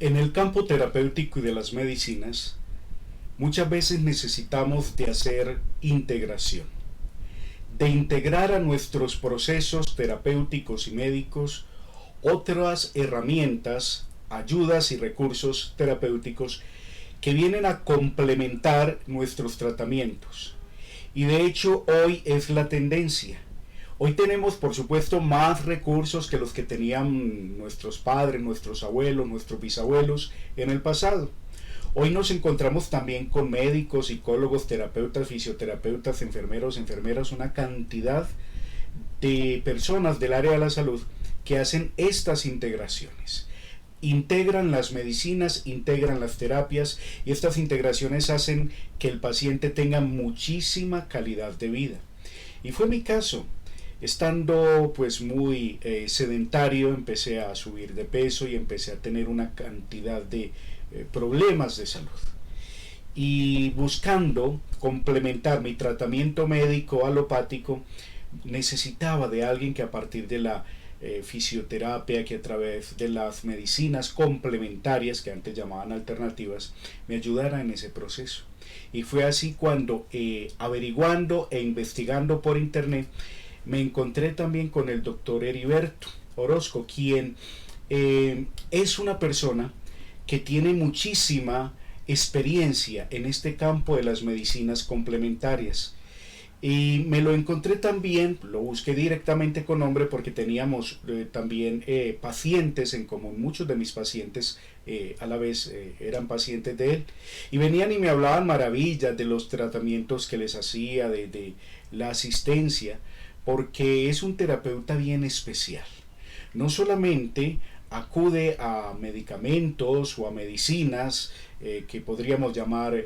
En el campo terapéutico y de las medicinas, muchas veces necesitamos de hacer integración, de integrar a nuestros procesos terapéuticos y médicos otras herramientas, ayudas y recursos terapéuticos que vienen a complementar nuestros tratamientos. Y de hecho hoy es la tendencia. Hoy tenemos, por supuesto, más recursos que los que tenían nuestros padres, nuestros abuelos, nuestros bisabuelos en el pasado. Hoy nos encontramos también con médicos, psicólogos, terapeutas, fisioterapeutas, enfermeros, enfermeras, una cantidad de personas del área de la salud que hacen estas integraciones. Integran las medicinas, integran las terapias y estas integraciones hacen que el paciente tenga muchísima calidad de vida. Y fue mi caso. Estando pues muy sedentario, empecé a subir de peso y empecé a tener una cantidad de problemas de salud. Y buscando complementar mi tratamiento médico alopático, necesitaba de alguien que a partir de la fisioterapia, que a través de las medicinas complementarias, que antes llamaban alternativas, me ayudara en ese proceso. Y fue así cuando averiguando e investigando por internet, me encontré también con el doctor Heriberto Orozco, quien es una persona que tiene muchísima experiencia en este campo de las medicinas complementarias. Y me lo encontré también, lo busqué directamente con nombre porque teníamos también pacientes en común. Muchos de mis pacientes a la vez eran pacientes de él. Y venían y me hablaban maravillas de los tratamientos que les hacía, de la asistencia, porque es un terapeuta bien especial. No solamente acude a medicamentos o a medicinas que podríamos llamar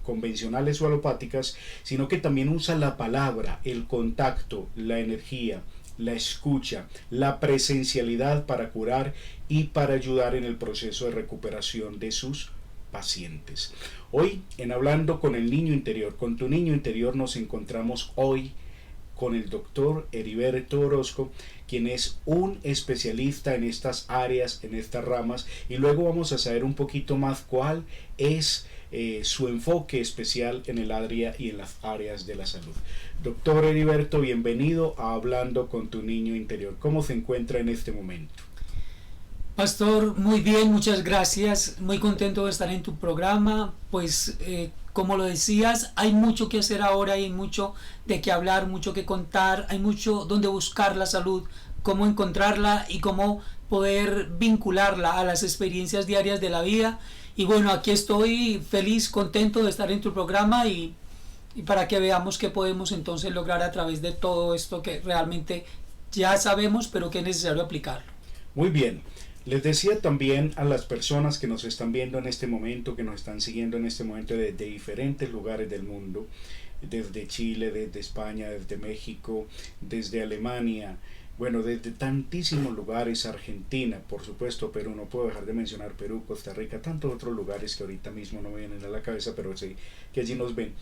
convencionales o alopáticas, sino que también usa la palabra, el contacto, la energía, la escucha, la presencialidad para curar y para ayudar en el proceso de recuperación de sus pacientes. Hoy, en Hablando con el Niño Interior, con tu niño interior, nos encontramos hoy con el doctor Heriberto Orozco, quien es un especialista en estas áreas, en estas ramas, y luego vamos a saber un poquito más cuál es su enfoque especial en el área y en las áreas de la salud. Doctor Heriberto, bienvenido a Hablando con tu niño interior. ¿Cómo se encuentra en este momento? Pastor, muy bien, muchas gracias. Muy contento de estar en tu programa. Pues, como lo decías, hay mucho que hacer ahora, hay mucho de qué hablar, mucho que contar, hay mucho donde buscar la salud, cómo encontrarla y cómo poder vincularla a las experiencias diarias de la vida. Y bueno, aquí estoy feliz, contento de estar en tu programa y para que veamos qué podemos entonces lograr a través de todo esto que realmente ya sabemos, pero que es necesario aplicarlo. Muy bien. Les decía también a las personas que nos están viendo en este momento, que nos están siguiendo en este momento de diferentes lugares del mundo, desde Chile, desde España, desde México, desde Alemania, bueno, desde tantísimos lugares, Argentina, por supuesto, Perú, no puedo dejar de mencionar Perú, Costa Rica, tantos otros lugares que ahorita mismo no me vienen a la cabeza, pero sé que allí nos ven.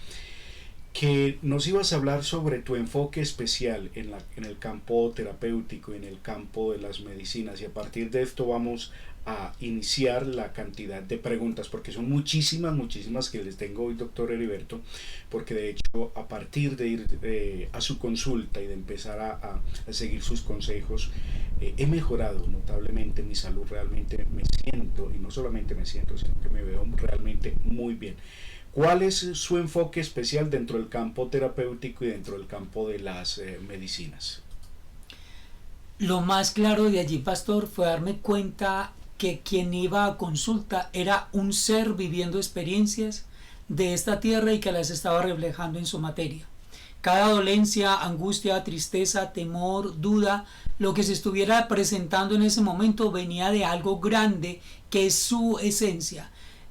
Que nos ibas a hablar sobre tu enfoque especial en el campo terapéutico y en el campo de las medicinas, y a partir de esto vamos a iniciar la cantidad de preguntas, porque son muchísimas que les tengo hoy, doctor Heriberto, porque de hecho a partir de ir a su consulta y de empezar a seguir sus consejos, he mejorado notablemente mi salud. Realmente me siento, y no solamente me siento, sino que me veo realmente muy bien. ¿Cuál es su enfoque especial dentro del campo terapéutico y dentro del campo de las medicinas? Lo más claro de allí, pastor, fue darme cuenta que quien iba a consulta era un ser viviendo experiencias de esta tierra y que las estaba reflejando en su materia. Cada dolencia, angustia, tristeza, temor, duda, lo que se estuviera presentando en ese momento venía de algo grande que es su esencia.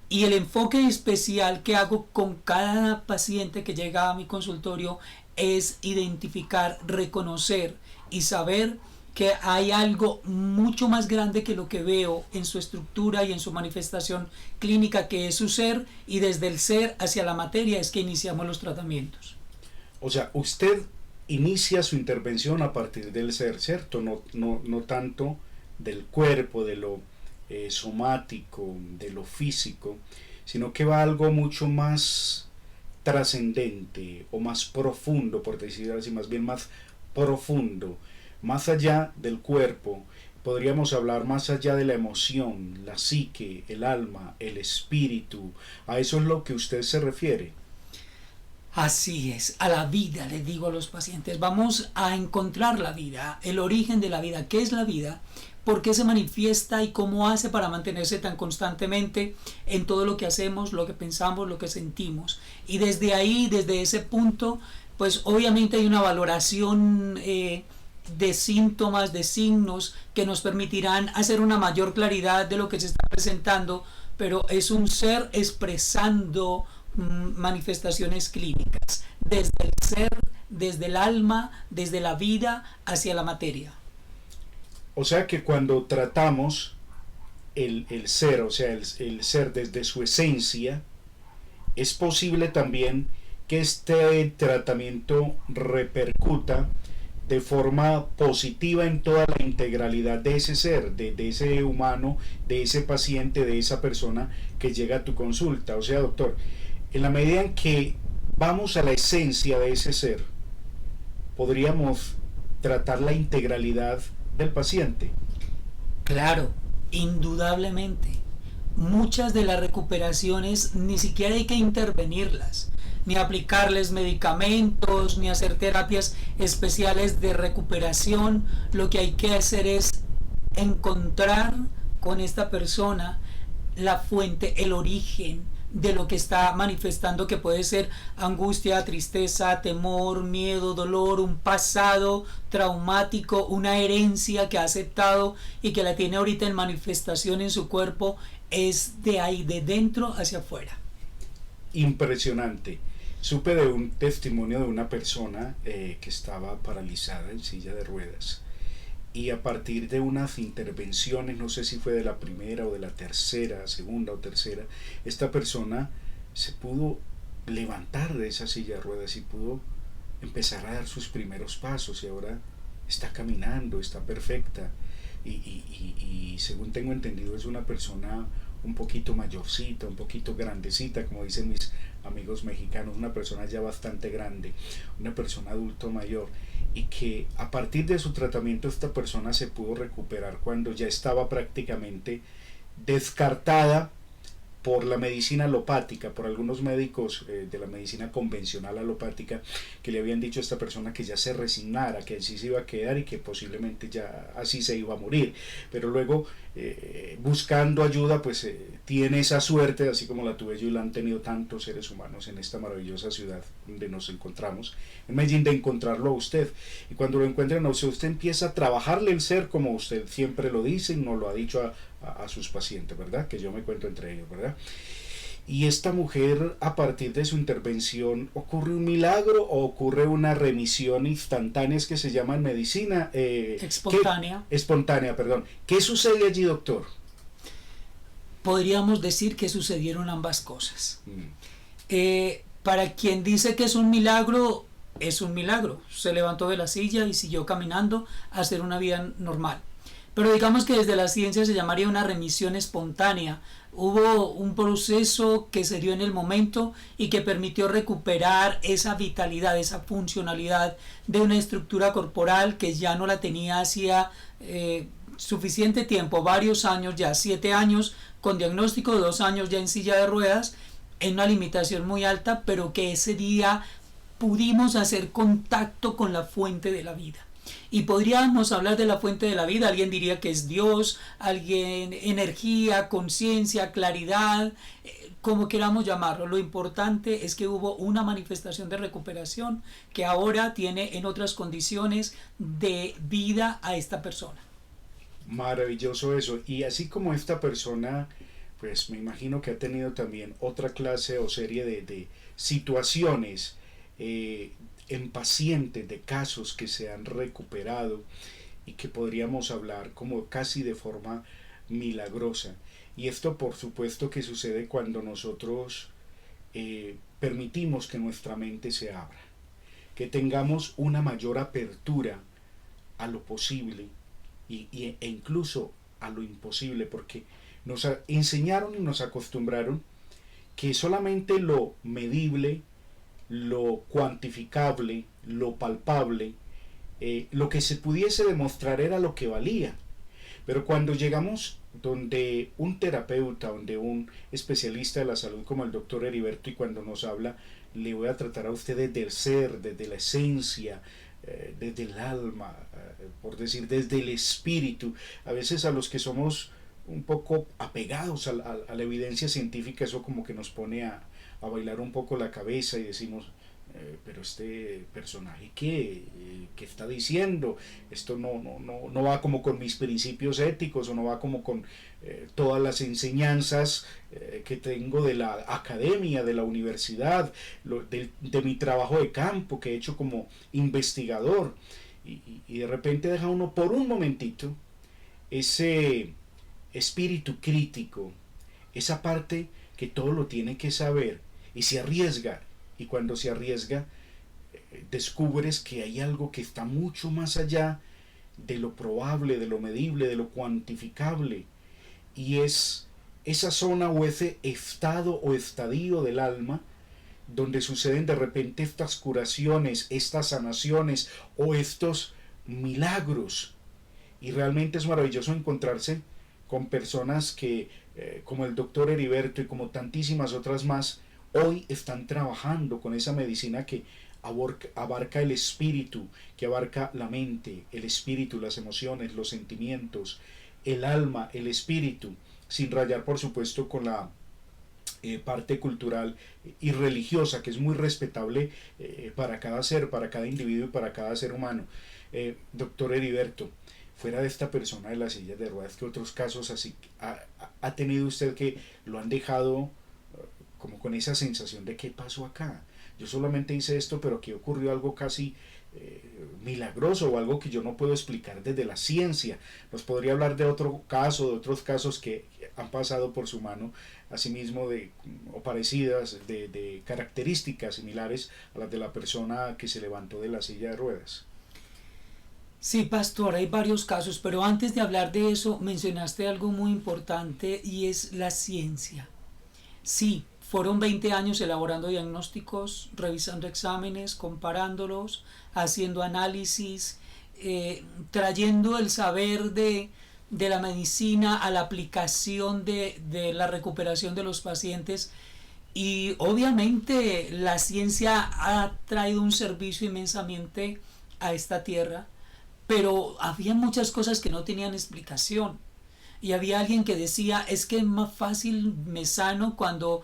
Y el enfoque especial que hago con cada paciente que llega a mi consultorio es identificar, reconocer y saber que hay algo mucho más grande que lo que veo en su estructura y en su manifestación clínica, que es su ser, y desde el ser hacia la materia es que iniciamos los tratamientos. O sea, usted inicia su intervención a partir del ser, ¿cierto? No tanto del cuerpo, de lo somático, de lo físico, sino que va a algo mucho más trascendente o más profundo, por decirlo así, más bien más profundo, más allá del cuerpo. Podríamos hablar más allá de la emoción, la psique, el alma, el espíritu. ¿A eso es lo que usted se refiere? Así es, a la vida, les digo a los pacientes, vamos a encontrar la vida, el origen de la vida, qué es la vida, por qué se manifiesta y cómo hace para mantenerse tan constantemente en todo lo que hacemos, lo que pensamos, lo que sentimos. Y desde ahí, desde ese punto, pues obviamente hay una valoración de síntomas, de signos que nos permitirán hacer una mayor claridad de lo que se está presentando, pero es un ser expresando manifestaciones clínicas, desde el ser, desde el alma, desde la vida hacia la materia. O sea que cuando tratamos el ser, o sea, el ser desde su esencia, es posible también que este tratamiento repercuta de forma positiva en toda la integralidad de ese ser, de ese humano, de ese paciente, de esa persona que llega a tu consulta. O sea, doctor, en la medida en que vamos a la esencia de ese ser, podríamos tratar la integralidad del paciente. Claro, indudablemente. Muchas de las recuperaciones ni siquiera hay que intervenirlas, ni aplicarles medicamentos, ni hacer terapias especiales de recuperación. Lo que hay que hacer es encontrar con esta persona la fuente, el origen de lo que está manifestando, que puede ser angustia, tristeza, temor, miedo, dolor, un pasado traumático, una herencia que ha aceptado y que la tiene ahorita en manifestación en su cuerpo. Es de ahí, de dentro hacia afuera. Impresionante. Supe de un testimonio de una persona que estaba paralizada en silla de ruedas, y a partir de unas intervenciones, no sé si fue de la primera o de la tercera, segunda o tercera, esta persona se pudo levantar de esa silla de ruedas y pudo empezar a dar sus primeros pasos, y ahora está caminando, está perfecta, y según tengo entendido es una persona un poquito mayorcita, un poquito grandecita, como dicen mis amigos mexicanos, una persona ya bastante grande, una persona adulto mayor, y que a partir de su tratamiento esta persona se pudo recuperar cuando ya estaba prácticamente descartada por la medicina alopática, por algunos médicos de la medicina convencional alopática, que le habían dicho a esta persona que ya se resignara, que así se iba a quedar y que posiblemente ya así se iba a morir. Pero luego, buscando ayuda, pues tiene esa suerte, así como la tuve yo y la han tenido tantos seres humanos en esta maravillosa ciudad donde nos encontramos, en Medellín, de encontrarlo a usted. Y cuando lo encuentran a usted, usted empieza a trabajarle el ser, como usted siempre lo dice y nos lo ha dicho a sus pacientes, ¿verdad? Que yo me cuento entre ellos, ¿verdad? Y esta mujer, a partir de su intervención, ¿ocurre un milagro o ocurre una remisión instantánea, es que se llama en medicina? Espontánea. Espontánea, perdón. ¿Qué sucede allí, doctor? Podríamos decir que sucedieron ambas cosas. Para quien dice que es un milagro, es un milagro. Se levantó de la silla y siguió caminando a hacer una vida normal. Pero digamos que desde la ciencia se llamaría una remisión espontánea. Hubo un proceso que se dio en el momento y que permitió recuperar esa vitalidad, esa funcionalidad de una estructura corporal que ya no la tenía hacía suficiente tiempo, varios años ya, 7 años con diagnóstico, 2 años ya en silla de ruedas, en una limitación muy alta, pero que ese día pudimos hacer contacto con la fuente de la vida. Y podríamos hablar de la fuente de la vida, alguien diría que es Dios, alguien, energía, conciencia, claridad, como queramos llamarlo. Lo importante es que hubo una manifestación de recuperación que ahora tiene en otras condiciones de vida a esta persona. Maravilloso eso. Y así como esta persona, pues me imagino que ha tenido también otra clase o serie de situaciones en pacientes, de casos que se han recuperado y que podríamos hablar como casi de forma milagrosa. Y esto por supuesto que sucede cuando nosotros permitimos que nuestra mente se abra, que tengamos una mayor apertura a lo posible e incluso a lo imposible, porque nos enseñaron y nos acostumbraron que solamente lo medible, lo cuantificable, lo palpable, lo que se pudiese demostrar era lo que valía. Pero cuando llegamos donde un terapeuta, donde un especialista de la salud como el doctor Heriberto, y cuando nos habla, le voy a tratar a usted desde el ser, desde la esencia, desde el alma, por decir, desde el espíritu. A veces a los que somos un poco apegados a la evidencia científica, eso como que nos pone a bailar un poco la cabeza y decimos, pero este personaje ¿qué está diciendo? Esto no va como con mis principios éticos, o no va como con todas las enseñanzas que tengo de la academia, de la universidad, de mi trabajo de campo que he hecho como investigador. Y de repente deja uno por un momentito ese espíritu crítico, esa parte que todo lo tiene que saber, y se arriesga. Y cuando se arriesga, descubres que hay algo que está mucho más allá de lo probable, de lo medible, de lo cuantificable. Y es esa zona o ese estado o estadio del alma donde suceden de repente estas curaciones, estas sanaciones o estos milagros. Y realmente es maravilloso encontrarse con personas que, como el doctor Heriberto y como tantísimas otras más, hoy están trabajando con esa medicina que abarca el espíritu, que abarca la mente, el espíritu, las emociones, los sentimientos, el alma, el espíritu, sin rayar por supuesto con la parte cultural y religiosa, que es muy respetable para cada ser, para cada individuo y para cada ser humano. Doctor Heriberto, fuera de esta persona de la silla de ruedas, ¿qué otros casos así ha tenido usted que lo han dejado como con esa sensación de qué pasó acá? Yo solamente hice esto, pero aquí ocurrió algo casi milagroso, o algo que yo no puedo explicar desde la ciencia. Nos podría hablar de otro caso, de otros casos que han pasado por su mano, asimismo o parecidas, de características similares a las de la persona que se levantó de la silla de ruedas. Sí, pastor, hay varios casos, pero antes de hablar de eso, mencionaste algo muy importante y es la ciencia. Sí, fueron 20 años elaborando diagnósticos, revisando exámenes, comparándolos, haciendo análisis, trayendo el saber de la medicina a la aplicación de la recuperación de los pacientes. Y obviamente la ciencia ha traído un servicio inmensamente a esta tierra, pero había muchas cosas que no tenían explicación. Y había alguien que decía, es que es más fácil, me sano cuando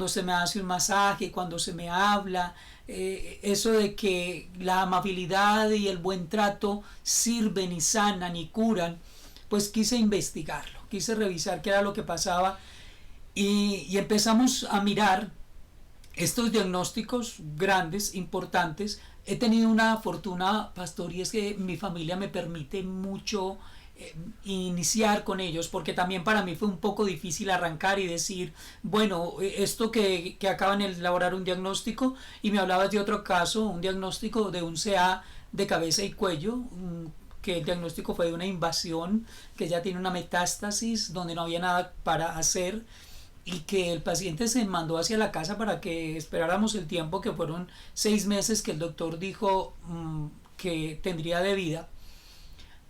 se me hace un masaje, cuando se me habla, eso de que la amabilidad y el buen trato sirven y sanan y curan. Pues quise investigarlo, quise revisar qué era lo que pasaba, y empezamos a mirar estos diagnósticos grandes, importantes. He tenido una fortuna, pastor, y es que mi familia me permite mucho iniciar con ellos, porque también para mí fue un poco difícil arrancar y decir, bueno, esto que acaban de elaborar un diagnóstico, y me hablabas de otro caso, un diagnóstico de un CA de cabeza y cuello, que el diagnóstico fue de una invasión, que ya tiene una metástasis, donde no había nada para hacer, y que el paciente se mandó hacia la casa para que esperáramos el tiempo, que fueron 6 meses que el doctor dijo que tendría de vida,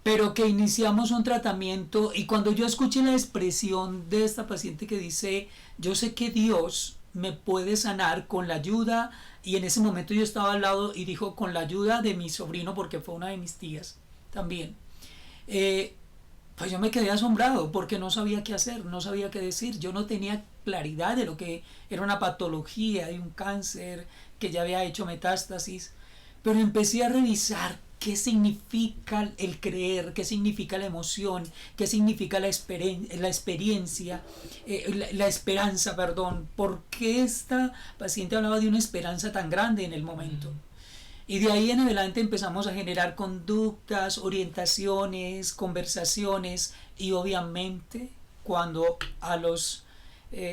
pero que iniciamos un tratamiento. Y cuando yo escuché la expresión de esta paciente que dice, yo sé que Dios me puede sanar con la ayuda, y en ese momento yo estaba al lado y dijo, con la ayuda de mi sobrino, porque fue una de mis tías también, pues yo me quedé asombrado, porque no sabía qué hacer, no sabía qué decir. Yo no tenía claridad de lo que era una patología y un cáncer que ya había hecho metástasis, pero empecé a revisar qué significa el creer, qué significa la emoción, qué significa la experiencia, la esperanza, perdón. ¿Por qué esta paciente hablaba de una esperanza tan grande en el momento? Y de ahí en adelante empezamos a generar conductas, orientaciones, conversaciones, y obviamente cuando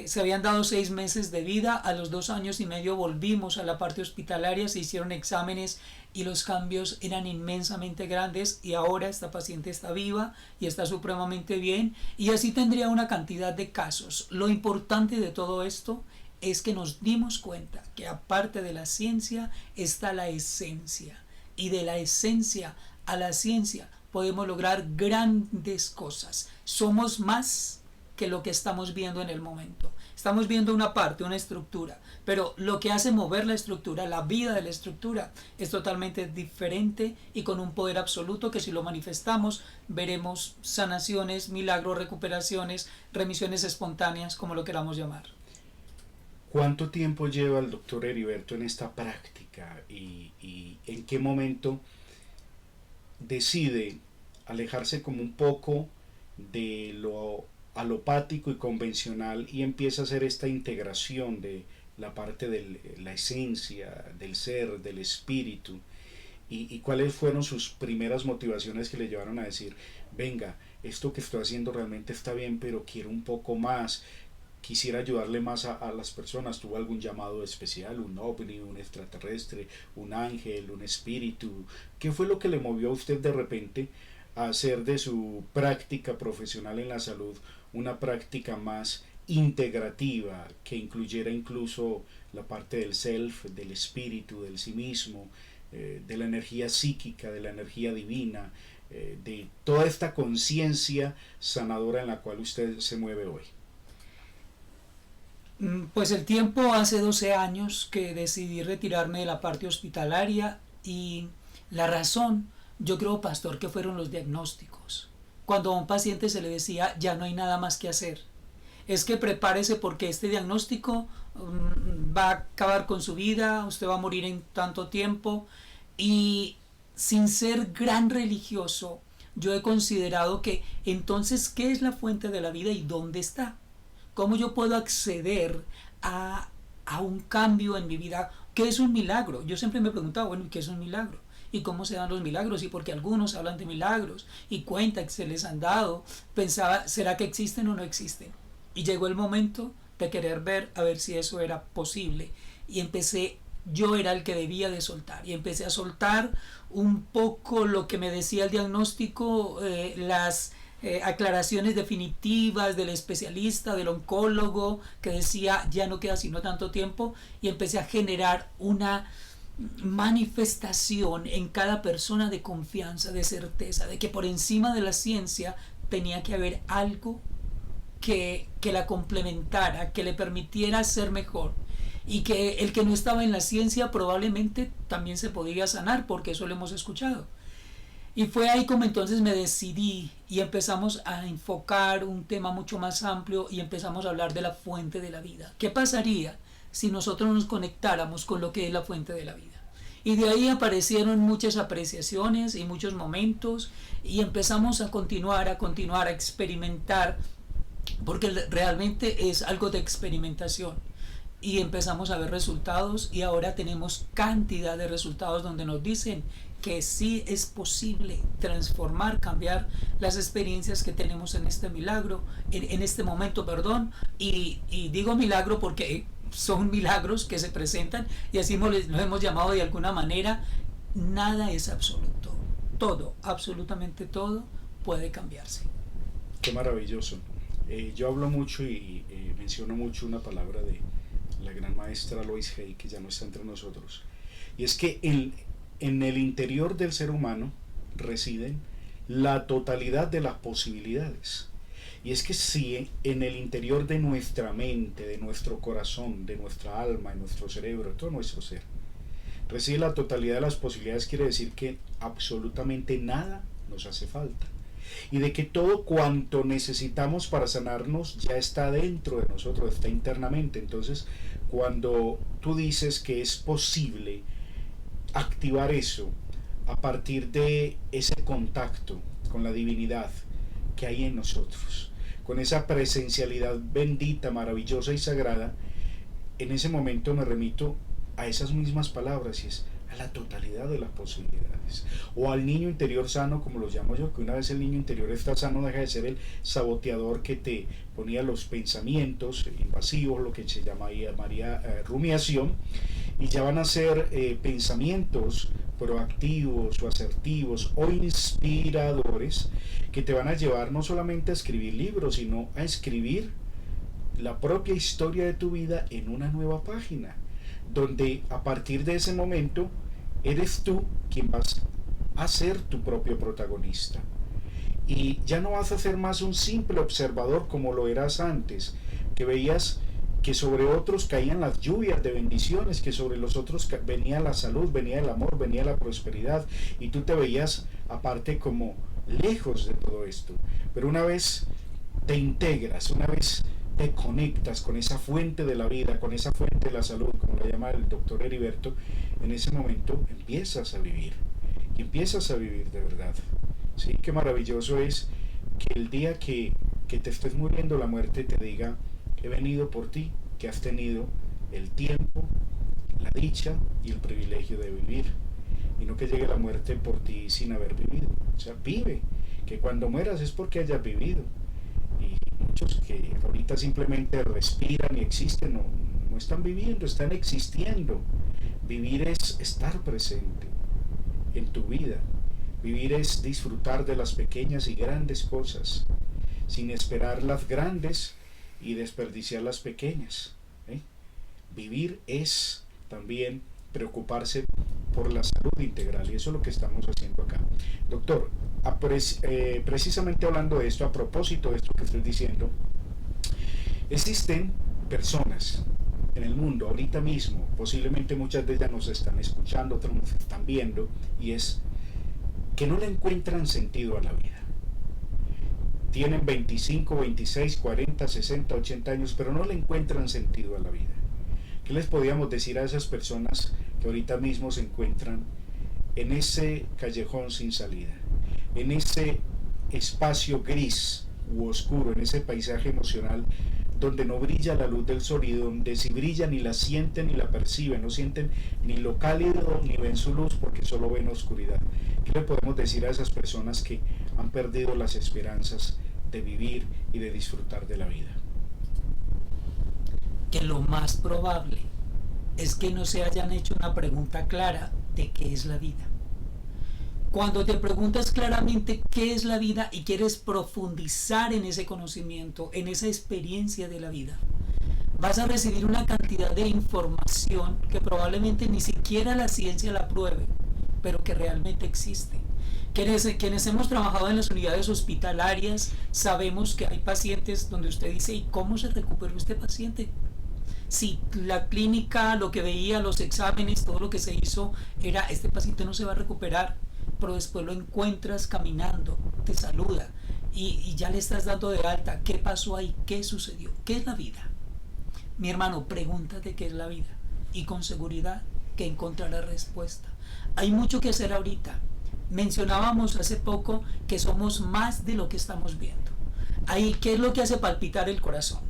se habían dado 6 meses de vida, a los 2 años y medio volvimos a la parte hospitalaria, se hicieron exámenes y los cambios eran inmensamente grandes, y ahora esta paciente está viva y está supremamente bien, y así tendría una cantidad de casos. Lo importante de todo esto es que nos dimos cuenta que aparte de la ciencia está la esencia, y de la esencia a la ciencia podemos lograr grandes cosas. Somos más que lo que estamos viendo en el momento. Estamos viendo una parte, una estructura, pero lo que hace mover la estructura, la vida de la estructura, es totalmente diferente y con un poder absoluto que si lo manifestamos veremos sanaciones, milagros, recuperaciones, remisiones espontáneas, como lo queramos llamar. ¿Cuánto tiempo lleva el doctor Heriberto en esta práctica y en qué momento decide alejarse como un poco de lo alopático y convencional y empieza a hacer esta integración de la parte de la esencia, del ser, del espíritu? ¿Y cuáles fueron sus primeras motivaciones que le llevaron a decir, venga, esto que estoy haciendo realmente está bien, pero quiero un poco más, quisiera ayudarle más a las personas? ¿Tuvo algún llamado especial, un ovni, un extraterrestre, un ángel, un espíritu? ¿Qué fue lo que le movió a usted de repente a hacer de su práctica profesional en la salud una práctica más integrativa, que incluyera incluso la parte del self, del espíritu, del sí mismo, de la energía psíquica, de la energía divina, de toda esta conciencia sanadora en la cual usted se mueve hoy? Pues el tiempo, hace 12 años que decidí retirarme de la parte hospitalaria, y la razón, yo creo, pastor, que fueron los diagnósticos. Cuando a un paciente se le decía, ya no hay nada más que hacer, es que prepárese porque este diagnóstico va a acabar con su vida, usted va a morir en tanto tiempo. Y sin ser gran religioso, yo he considerado que entonces, ¿qué es la fuente de la vida y dónde está? ¿Cómo yo puedo acceder a un cambio en mi vida? ¿Qué es un milagro? Yo siempre me he preguntado, bueno, ¿qué es un milagro? ¿Y cómo se dan los milagros? Y porque algunos hablan de milagros y cuentan que se les han dado, pensaba, ¿será que existen o no existen? Y llegó el momento de querer ver, a ver si eso era posible. Y empecé, yo era el que debía de soltar, y empecé a soltar un poco lo que me decía el diagnóstico, las aclaraciones definitivas del especialista, del oncólogo, que decía ya no queda sino tanto tiempo, y empecé a generar una manifestación en cada persona de confianza, de certeza, de que por encima de la ciencia tenía que haber algo que la complementara, que le permitiera ser mejor, y que el que no estaba en la ciencia probablemente también se podía sanar, porque eso lo hemos escuchado. Y fue ahí como entonces me decidí y empezamos a enfocar un tema mucho más amplio y empezamos a hablar de la fuente de la vida. ¿Qué pasaría si nosotros nos conectáramos con lo que es la fuente de la vida? Y de ahí aparecieron muchas apreciaciones y muchos momentos, y empezamos a continuar, a experimentar, porque realmente es algo de experimentación. Y empezamos a ver resultados, y ahora tenemos cantidad de resultados donde nos dicen que sí es posible transformar, cambiar las experiencias que tenemos en este milagro, en este momento, perdón, y digo milagro porque son milagros que se presentan, y así lo hemos llamado de alguna manera. Nada es absoluto, todo, absolutamente todo puede cambiarse. Qué maravilloso. Yo hablo mucho y menciono mucho una palabra de la gran maestra Lois Hay, que ya no está entre nosotros, y es que en el interior del ser humano residen la totalidad de las posibilidades. Y es que si en el interior de nuestra mente, de nuestro corazón, de nuestra alma, de nuestro cerebro, de todo nuestro ser, reside la totalidad de las posibilidades, quiere decir que absolutamente nada nos hace falta. Y de que todo cuanto necesitamos para sanarnos ya está dentro de nosotros, está internamente. Entonces, cuando tú dices que es posible activar eso a partir de ese contacto con la divinidad que hay en nosotros, con esa presencialidad bendita, maravillosa y sagrada, en ese momento me remito a esas mismas palabras, y es: a la totalidad de las posibilidades. O al niño interior sano, como lo llamo yo, que una vez el niño interior está sano, deja de ser el saboteador que te ponía los pensamientos invasivos, lo que se llamaría rumiación, y ya van a ser pensamientos proactivos o asertivos o inspiradores que te van a llevar no solamente a escribir libros, sino a escribir la propia historia de tu vida en una nueva página, donde a partir de ese momento eres tú quien vas a ser tu propio protagonista. Y ya no vas a ser más un simple observador como lo eras antes, que veías que sobre otros caían las lluvias de bendiciones, que sobre los otros venía la salud, venía el amor, venía la prosperidad, y tú te veías aparte como lejos de todo esto. Pero una vez te integras, una vez te conectas con esa fuente de la vida, con esa fuente de la salud, como la llama el doctor Heriberto, en ese momento empiezas a vivir, y empiezas a vivir de verdad. ¿Sí? Qué maravilloso es que el día que te estés muriendo, la muerte te diga: he venido por ti, que has tenido el tiempo, la dicha y el privilegio de vivir, y no que llegue la muerte por ti sin haber vivido. O sea, vive, que cuando mueras es porque hayas vivido. Y muchos que ahorita simplemente respiran y existen, no están viviendo, están existiendo. Vivir es estar presente en tu vida. Vivir es disfrutar de las pequeñas y grandes cosas, sin esperar las grandes y desperdiciar las pequeñas. Vivir es también preocuparse por la salud integral, y eso es lo que estamos haciendo acá. Doctor, precisamente hablando de esto, a propósito de esto que estoy diciendo, existen personas en el mundo ahorita mismo, posiblemente muchas de ellas nos están escuchando, otras nos están viendo, y es que no le encuentran sentido a la vida. Tienen 25, 26, 40, 60, 80 años, pero no le encuentran sentido a la vida. ¿Qué les podríamos decir a esas personas que ahorita mismo se encuentran en ese callejón sin salida, en ese espacio gris u oscuro, en ese paisaje emocional donde no brilla la luz del sol, y donde si brilla ni la sienten ni la perciben, no sienten ni lo cálido ni ven su luz, porque solo ven oscuridad? ¿Qué le podemos decir a esas personas que han perdido las esperanzas de vivir y de disfrutar de la vida? Que lo más probable es que no se hayan hecho una pregunta clara de qué es la vida. Cuando te preguntas claramente qué es la vida y quieres profundizar en ese conocimiento, en esa experiencia de la vida, vas a recibir una cantidad de información que probablemente ni siquiera la ciencia la pruebe, pero que realmente existe. Quienes hemos trabajado en las unidades hospitalarias sabemos que hay pacientes donde usted dice: ¿y cómo se recuperó este paciente? Si la clínica, lo que veía, los exámenes, todo lo que se hizo era: este paciente no se va a recuperar, pero después lo encuentras caminando, te saluda y ya le estás dando de alta. ¿Qué pasó ahí? ¿Qué sucedió? ¿Qué es la vida? Mi hermano, pregúntate qué es la vida, y con seguridad que encontrarás respuesta. Hay mucho que hacer ahorita. Mencionábamos hace poco que somos más de lo que estamos viendo. Ahí, ¿qué es lo que hace palpitar el corazón?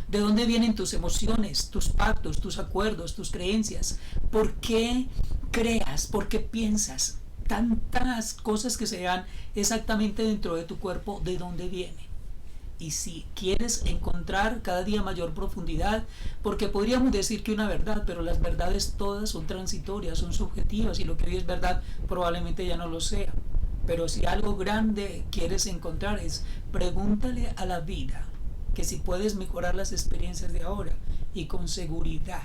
¿De dónde vienen tus emociones, tus pactos, tus acuerdos, tus creencias? ¿Por qué creas? ¿Por qué piensas? Tantas cosas que se dan exactamente dentro de tu cuerpo, ¿de dónde viene? Y si quieres encontrar cada día mayor profundidad, porque podríamos decir que una verdad, pero las verdades todas son transitorias, son subjetivas, y lo que hoy es verdad probablemente ya no lo sea. Pero si algo grande quieres encontrar, es pregúntale a la vida que si puedes mejorar las experiencias de ahora, y con seguridad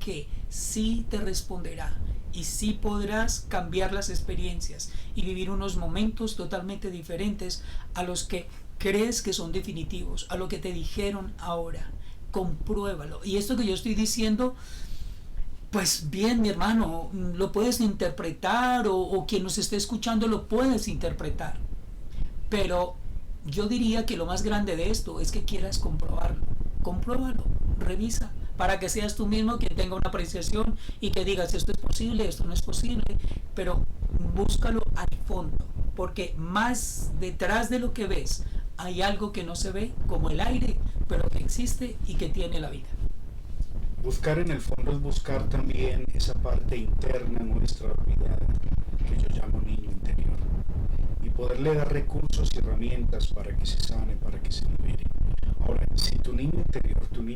que sí te responderá, y sí podrás cambiar las experiencias y vivir unos momentos totalmente diferentes a los que crees que son definitivos, a lo que te dijeron ahora. Compruébalo. Y esto que yo estoy diciendo, pues bien, mi hermano, lo puedes interpretar, o quien nos esté escuchando lo puedes interpretar, pero yo diría que lo más grande de esto es que quieras comprobarlo. Compruébalo, revisa, para que seas tú mismo quien tenga una apreciación y que digas: esto es posible, esto no es posible, pero búscalo al fondo, porque más detrás de lo que ves hay algo que no se ve, como el aire, pero que existe y que tiene la vida. Buscar en el fondo es buscar también esa parte interna nuestra olvidada, que yo llamo niño interior, y poderle dar recursos y herramientas para que se sane, para que se libere. Ahora, si tu niño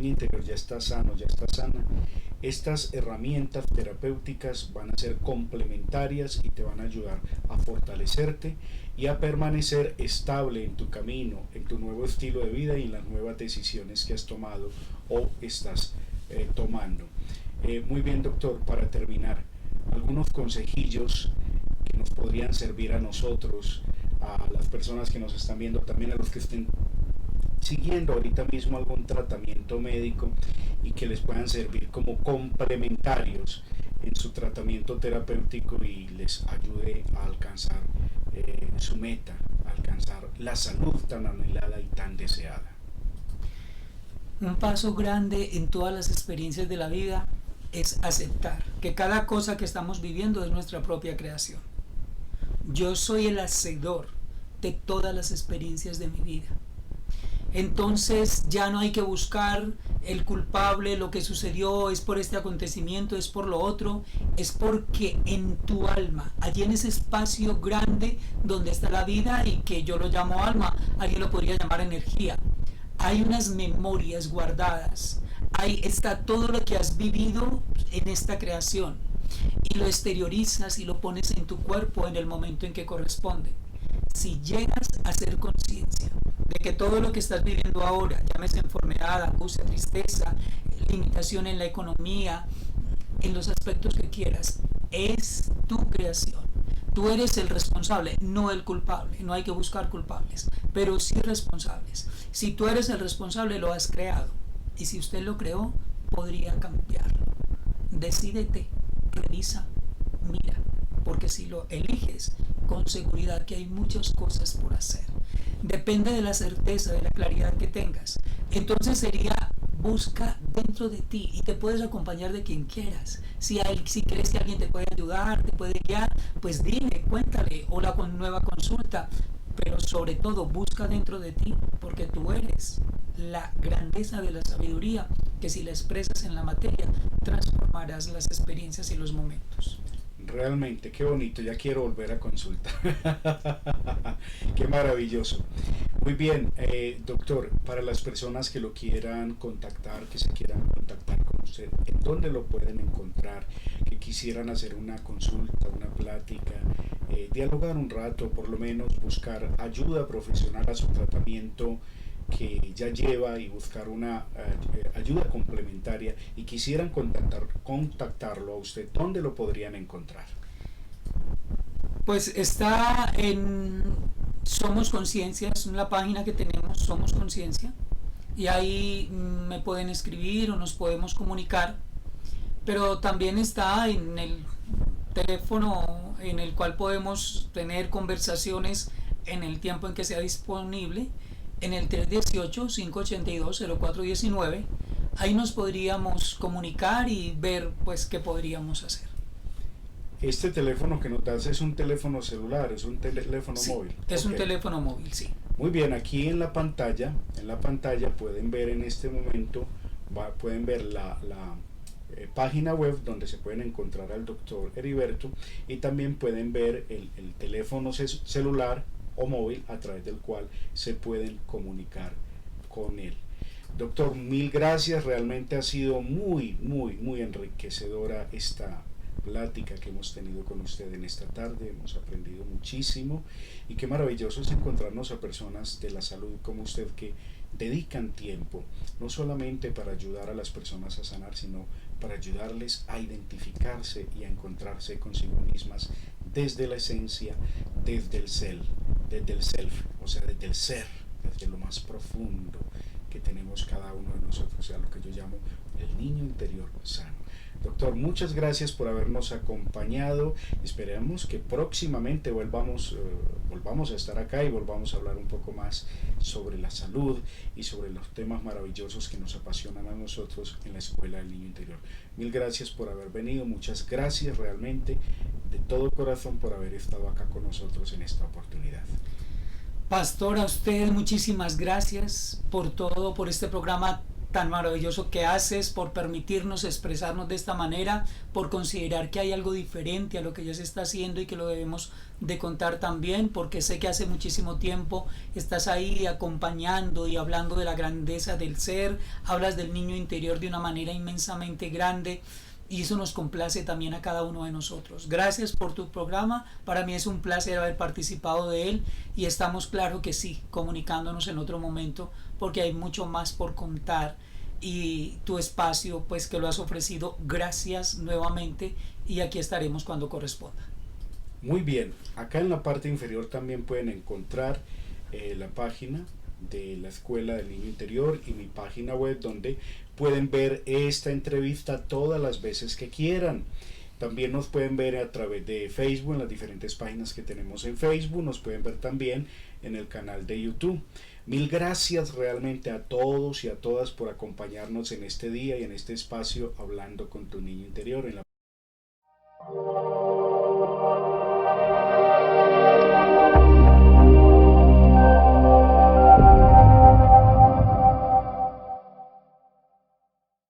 interior ya está sano, ya está sana, estas herramientas terapéuticas van a ser complementarias y te van a ayudar a fortalecerte y a permanecer estable en tu camino, en tu nuevo estilo de vida y en las nuevas decisiones que has tomado o estás tomando. Muy bien, doctor, para terminar, algunos consejillos que nos podrían servir a nosotros, a las personas que nos están viendo, también a los que estén siguiendo ahorita mismo algún tratamiento médico y que les puedan servir como complementarios en su tratamiento terapéutico y les ayude a alcanzar su meta, a alcanzar la salud tan anhelada y tan deseada. Un paso grande en todas las experiencias de la vida es aceptar que cada cosa que estamos viviendo es nuestra propia creación. Yo soy el hacedor de todas las experiencias de mi vida. Entonces ya no hay que buscar el culpable, lo que sucedió es por este acontecimiento, es por lo otro, es porque en tu alma, allí en ese espacio grande donde está la vida y que yo lo llamo alma, alguien lo podría llamar energía, hay unas memorias guardadas, ahí está todo lo que has vivido en esta creación y lo exteriorizas y lo pones en tu cuerpo en el momento en que corresponde. Si llegas a ser consciencia de que todo lo que estás viviendo ahora, llámese enfermedad, angustia, tristeza, limitación en la economía, en los aspectos que quieras, es tu creación. Tú eres el responsable, no el culpable. No hay que buscar culpables, pero sí responsables. Si tú eres el responsable, lo has creado. Y si usted lo creó, podría cambiarlo. Decídete, revisa, mira, porque si lo eliges, con seguridad que hay muchas cosas por hacer. Depende de la certeza, de la claridad que tengas. Entonces sería, busca dentro de ti y te puedes acompañar de quien quieras. Si crees que alguien te puede ayudar, te puede guiar, pues dile, cuéntale, o la nueva consulta. Pero sobre todo busca dentro de ti, porque tú eres la grandeza de la sabiduría, que si la expresas en la materia, transformarás las experiencias y los momentos. Realmente, qué bonito, ya quiero volver a consultar. Qué maravilloso. Muy bien, doctor, para las personas que lo quieran contactar, que se quieran contactar con usted, ¿en dónde lo pueden encontrar? Que quisieran hacer una consulta, una plática, dialogar un rato, por lo menos buscar ayuda profesional a su tratamiento que ya lleva y buscar una ayuda complementaria y quisieran contactarlo a usted, ¿dónde lo podrían encontrar? Pues está en Somos Conciencia, es la página que tenemos, Somos Conciencia, y ahí me pueden escribir o nos podemos comunicar, pero también está en el teléfono en el cual podemos tener conversaciones en el tiempo en que sea disponible, en el 318-582-0419. Ahí nos podríamos comunicar y ver pues qué podríamos hacer. Este teléfono que nos das es un teléfono celular, es un teléfono Sí, móvil. es un teléfono móvil, sí. Muy bien, aquí en la pantalla pueden ver en este momento, pueden ver la página web donde se pueden encontrar al doctor Heriberto y también pueden ver el teléfono celular o móvil a través del cual se pueden comunicar con él. Doctor, mil gracias, realmente ha sido muy enriquecedora esta plática que hemos tenido con usted en esta tarde, hemos aprendido muchísimo y qué maravilloso es encontrarnos a personas de la salud como usted que dedican tiempo, no solamente para ayudar a las personas a sanar, sino para ayudarles a identificarse y a encontrarse consigo mismas desde la esencia, desde el self, o sea, desde el ser, desde lo más profundo que tenemos cada uno de nosotros, o sea, lo que yo llamo el niño interior sano. Doctor, muchas gracias por habernos acompañado. Esperamos que próximamente volvamos a estar acá y volvamos a hablar un poco más sobre la salud y sobre los temas maravillosos que nos apasionan a nosotros en la Escuela del Niño Interior. Mil gracias por haber venido, muchas gracias realmente de todo corazón por haber estado acá con nosotros en esta oportunidad. Pastor, a usted muchísimas gracias por todo, por este programa tan maravilloso que haces, por permitirnos expresarnos de esta manera, por considerar que hay algo diferente a lo que ya se está haciendo y que lo debemos de contar también, porque sé que hace muchísimo tiempo estás ahí acompañando y hablando de la grandeza del ser, hablas del niño interior de una manera inmensamente grande, y eso nos complace también a cada uno de nosotros. Gracias por tu programa, para mí es un placer haber participado de él, y estamos claro que sí, comunicándonos en otro momento, porque hay mucho más por contar, y tu espacio pues que lo has ofrecido, gracias nuevamente, y aquí estaremos cuando corresponda. Muy bien, acá en la parte inferior también pueden encontrar la página de la Escuela del Niño Interior y mi página web, donde pueden ver esta entrevista todas las veces que quieran. También nos pueden ver a través de Facebook, en las diferentes páginas que tenemos en Facebook, nos pueden ver también en el canal de YouTube. Mil gracias realmente a todos y a todas por acompañarnos en este día y en este espacio hablando con tu niño interior. En la